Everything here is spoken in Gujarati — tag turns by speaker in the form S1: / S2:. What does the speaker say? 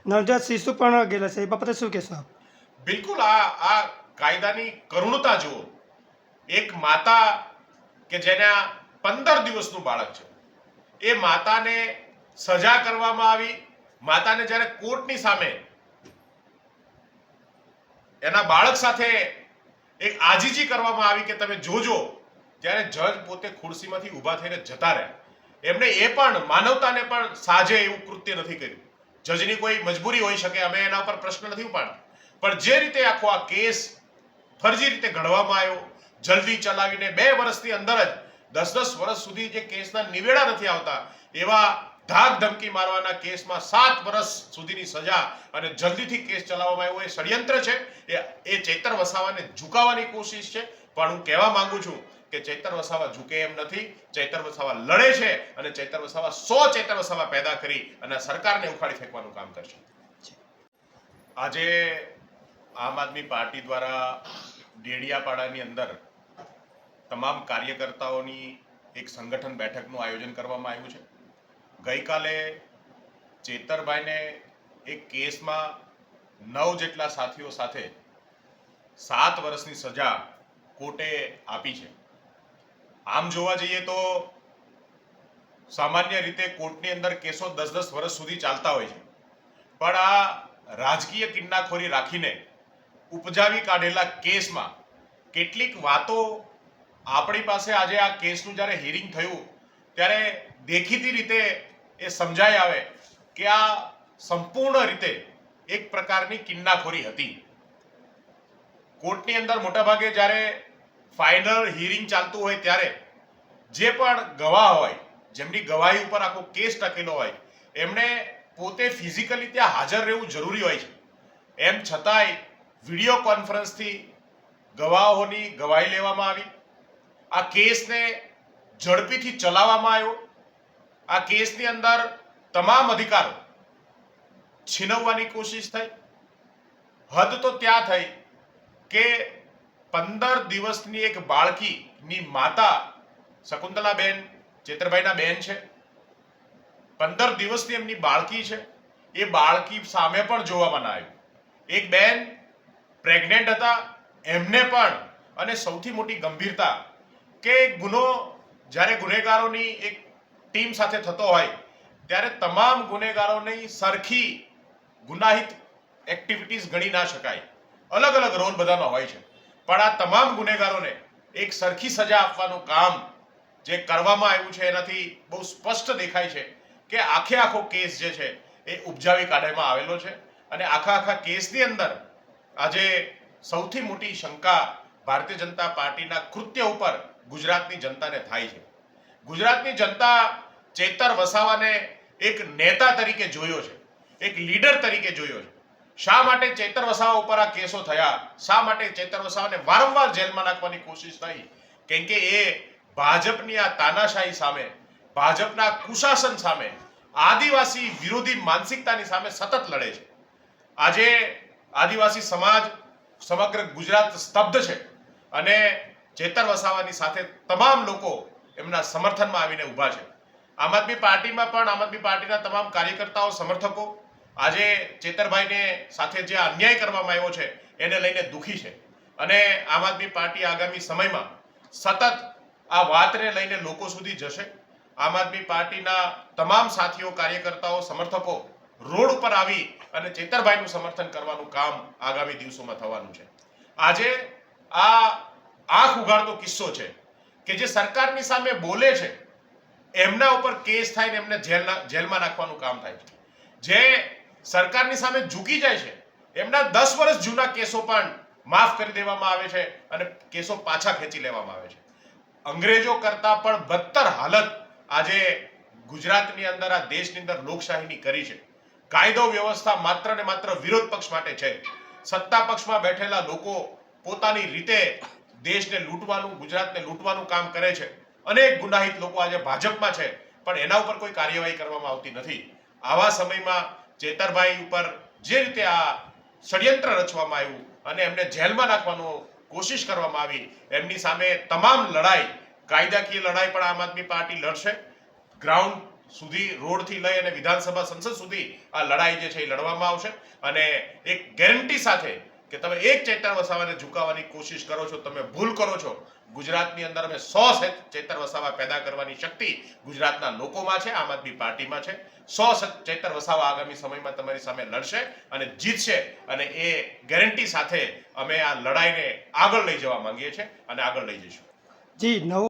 S1: નવજાત શિશુ પણ ગયેલા છે, એ બાબતે શું કહેશો આપ?
S2: બિલકુલ આ કાયદાની કરુણતા જુઓ. એક માતા કે જેના 15 દિવસનું બાળક છે, એ માતાને સજા કરવામાં આવી. માતાને જ્યારે કોર્ટની સામે એના બાળક સાથે એક આજીજી કરવામાં આવી કે તમે જોજો, ત્યારે જજ પોતે ખુરશીમાંથી ઊભા થઈને જતા રહ્યા. એમણે એ પણ માનવતાને પણ સાજે એવું કૃત્ય નથી કર્યું. જજની કોઈ મજબૂરી હોઈ શકે, અમે એના પર પ્રશ્ન નથી ઉપાડતા, પણ જે રીતે આખો આ કેસ ફરજી રીતે ઘડવામાં આવ્યો, જલ્દી ચલાવીને 2 વર્ષની અંદર જ 10-10 વર્ષ સુધી જે કેસના નિવેડા નથી આવતા એવા ધાક ધમકી મારવાના કેસમાં 7 વર્ષ સુધીની સજા અને જલ્દીથી કેસ ચલાવવામાં આવ્યો, એ ષડયંત્ર છે. એ ચૈતર વસાવાને ઝુકાવવાની કોશિશ છે. પણ હું કહેવા માંગુ છું કે ચૈતર વસાવા ઝૂકે એમ નથી. ચૈતર વસાવા લડે છે અને ચૈતર વસાવા 100 ચૈતર વસાવા પેદા કરી અને સરકારને ઉખાડી ફેંકવાનું કામ કરશે. આજે આમ આદમી પાર્ટી દ્વારા ડેડિયાપાડાની અંદર તમામ કાર્યકર્તાઓની એક સંગઠન બેઠકનું આયોજન કરવામાં આવ્યું છે. ગઈકાલે ચેતરભાઈને એક કેસમાં 9 જેટલા સાથીઓ સાથે 7 વર્ષની સજા કોર્ટે આપી છે. આમ જોવા જઈએ તો સામાન્ય રીતે કોર્ટની અંદર કેસો 10-10 વર્ષ સુધી ચાલતા હોય છે, પણ આ રાજકીય કિન્નાખોરી રાખીને ઉપજાવી કાઢેલા કેસમાં કેટલીક વાતો આપણી પાસે આજે આ કેસનું જ્યારે હિયરિંગ થયું ત્યારે દેખીતી રીતે એ સમજાઈ આવે કે આ સંપૂર્ણ રીતે એક પ્રકારની કિન્નાખોરી હતી. કોર્ટની અંદર મોટાભાગે જ્યારે ફાઇનલ હિયરિંગ ચાલતું હોય ત્યારે જે પણ ગવાહ હોય, જેમની ગવાહી ઉપર આખો કેસ ટકેલો હોય, એમણે પોતે ફિઝિકલી ત્યાં હાજર રહેવું જરૂરી હોય છે. એમ છતાંય વિડીયો કોન્ફરન્સથી ગવાહોની ગવાહી લેવામાં આવી. આ કેસને ઝડપીથી ચલાવવામાં આવ્યો. આ કેસની અંદર તમામ અધિકારો છીનવવાની કોશિશ થઈ. હદ તો ત્યાં થઈ કે 15 દિવસની એક બાળકીની માતા શકુંતલાબેન ચેતરભાઈના બેન છે. 15 દિવસની એમની બાળકી છે. એ બાળકી સામે પણ જોવામાં ના આવ્યું. એક બેન પ્રેગ્નેન્ટ હતા, એમને પણ. અને સૌથી મોટી ગંભીરતા કે ગુનો જ્યારે ગુનેગારોની એક ટીમ સાથે થતો હોય ત્યારે તમામ ગુનેગારોની સરખી ગુનાહિત એક્ટિવિટીઝ ગણી ના શકાય. અલગ અલગ રોલ બધાનો હોય છે, પણ આ તમામ ગુનેગારોને એક સરખી સજા આપવાનું કામ જે કરવામાં આવ્યું છે એનાથી બહુ સ્પષ્ટ દેખાય છે કે આખો કેસ જે છે એ ઉપજાવી કાઢવામાં આવેલો છે. અને આખા કેસની અંદર આજે સૌથી મોટી શંકા ભારતીય જનતા પાર્ટીના કૃત્ય ઉપર ગુજરાતની જનતાને થાય છે. ગુજરાતની જનતા ચેતર વસાવાને એક નેતા તરીકે જોયો છે, એક લીડર તરીકે જોયો છે. શા માટે ચેતર વસાવા ઉપર આ કેસો થયા? શા માટે ચેતર વસાવાને વારંવાર જેલમાં નાખવાની કોશિશ થઈ? કેમ કે એ ભાજપની આ તાનાશાહી સામે, ભાજપના કુશાસન સામે, આદિવાસી વિરોધી માનસિકતાની સામે સતત લડે છે. આજે આદિવાસી સમાજ સમગ્ર ગુજરાત સ્તબ્ધ છે અને ચેતર વસાવાની સાથે તમામ લોકો એમના સમર્થનમાં આવીને ઊભા છે. આમ આદમી પાર્ટીમાં પણ આમ આદમી પાર્ટીના તમામ કાર્યકર્તાઓ, સમર્થકો આજે ચેતરભાઈને સાથે જે અન્યાય કરવામાં આવ્યો છે એને લઈને દુઃખી છે. અને આમ આદમી પાર્ટી આગામી સમયમાં સતત આ વાતને લઈને લોકો સુધી જશે. આમ આદમી પાર્ટીના તમામ સાથીઓ, કાર્યકર્તાઓ, સમર્થકો રોડ ઉપર આવી અને ચેતરભાઈનું સમર્થન કરવાનું કામ આગામી દિવસોમાં થવાનું છે. આજે આ આંખ ઉઘાડતો કિસ્સો છે કે જે સરકારની સામે બોલે છે એમના ઉપર કેસ થાય ને એમને જેલમાં નાખવાનું કામ થાય છે. જે સરકારની સામે ઝૂકી જાય છે એમના 10 વર્ષ જૂના કેસો પણ માફ કરી દેવામાં આવે છે અને કેસો પાછા ખેંચી લેવામાં આવે છે. અંગ્રેજો કરતા પણ બદતર હાલત આજે ગુજરાતની અંદર, આ દેશની અંદર લોકશાહીની કરી છે. કાયદો વ્યવસ્થા માત્ર ને માત્ર વિરોધ પક્ષ માટે છે. સત્તા પક્ષમાં બેઠેલા લોકો પોતાની રીતે દેશને લૂંટવાનું, ગુજરાતને લૂંટવાનું કામ કરે છે. અનેક ગુનાહિત લોકો આજે ભાજપમાં છે, પણ એના ઉપર કોઈ કાર્યવાહી કરવામાં આવતી નથી. આવા સમયમાં ચેતરભાઈ ઉપર જે રીતે આ ષડયંત્ર રચવામાં આવ્યું અને એમને જેલમાં નાખવાનો કોશિશ કરવામાં આવી, એમની સામે તમામ લડાઈ, કાયદાકીય લડાઈ પણ આમ આદમી પાર્ટી લડશે. ગ્રાઉન્ડ સુધી રોડથી લઈ અને વિધાનસભા સંસદ સુધી આ લડાઈ જે છે એ લડવામાં આવશે અને એક ગેરંટી સાથે કે તમે એક ચેતર વસાવાને ઝુકાવવાની કોશિશ કરો છો, તમે ભૂલ કરો છો. ગુજરાતની અંદર અમે 100 ચેતર વસાવા પેદા કરવાની શક્તિ ગુજરાતના લોકોમાં છે, આમ આદમી પાર્ટીમાં છે. 100 ચેતર વસાવા આગામી સમયમાં તમારી સામે લડશે અને જીતશે અને એ ગેરંટી સાથે અમે આ લડાઈને આગળ લઈ જવા માંગીએ છીએ અને આગળ લઈ જઈશું.
S1: જી નવું